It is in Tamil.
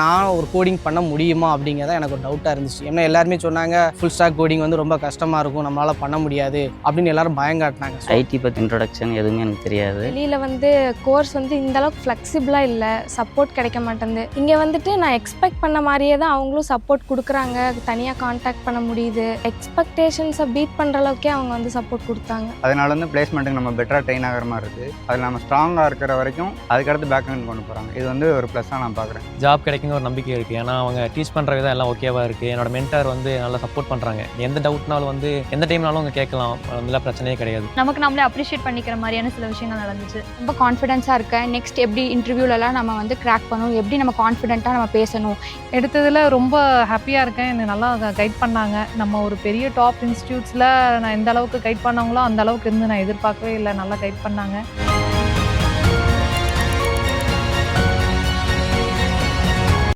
நான் ஒரு கோடிங் பண்ண முடியுமா அப்படிங்கிறத எனக்கு ஒரு டவுட்டாக இருந்துச்சு. ஏன்னா எல்லாருமே சொன்னாங்க ஃபுல் ஸ்டாக் கோடிங் வந்து ரொம்ப கஷ்டமாக இருக்கும், நம்மளால் பண்ண முடியாது அப்படின்னு எல்லாரும் பயங்காட்டினாங்க. ஐடி பற்றி இன்ட்ரொடக்ஷன் எதுவுமே எனக்கு தெரியாது. வெளியில் வந்து கோர்ஸ் வந்து இந்த அளவுக்கு ஃப்ளெக்சிபிளாக இல்லை, சப்போர்ட் கிடைக்க மாட்டேங்குது. இங்கே வந்துட்டு நான் எக்ஸ்பெக்ட் பண்ண மாதிரியே தான் அவங்களும் சப்போர்ட் கொடுக்குறாங்க, தனியாக கான்டாக்ட் பண்ண முடியுது. எக்ஸ்பெக்டேஷன்ஸை பீட் பண்ணுற அளவுக்கே அவங்க வந்து சப்போர்ட் கொடுத்தாங்க. அதனால வந்து பிளேஸ்மெண்ட்டுக்கு நம்ம பெட்டராக ட்ரெயின் ஆகிற மாதிரி இருக்குது. அதில் நம்ம ஸ்ட்ராங்காக இருக்கிற வரைக்கும் அதுக்கடுத்து பேக் ஹேண்ட் கொண்டு போகிறாங்க. இது வந்து ஒரு ப்ளஸ்ஸாக நான் பார்க்குறேன். ஜாப் கிடைக்குங்க ஒரு நம்பிக்கை இருக்குது. ஏன்னா அவங்க டீச் பண்ணுற விதம் எல்லாம் ஓகேவாக இருக்குது. என்னோட மென்டார் வந்து நல்லா சப்போர்ட் பண்ணுறாங்க. எந்த டவுட்னாலும் வந்து எந்த டைம்னாலும் அவங்க கேட்கலாம், அதெல்லாம் பிரச்சனையே கிடையாது. நமக்கு நம்மளே அப்ரிஷியேட் பண்ணிக்கிற மாதிரியான சில விஷயங்கள் நடந்துச்சு. ரொம்ப கான்ஃபிடென்ஸாக இருக்கேன். நெக்ஸ்ட் எப்படி இன்டர்வியூலலாம் நம்ம வந்து கிராக் பண்ணணும், எப்படி நம்ம கான்ஃபிடென்ட்டாக நம்ம பேசணும். எடுத்ததில் ரொம்ப ஹாப்பியாக இருக்கேன். என்னை நல்லா கைட் பண்ணாங்க. நம்ம ஒரு பெரிய டாப் இன்ஸ்டியூட்ஸில் நான் எந்த அளவுக்கு கைட் பண்ணாங்களோ அந்த அளவுக்கு இருந்து நான் எதிர்பார்க்கவே இல்லை. நல்லா கைட் பண்ணாங்க.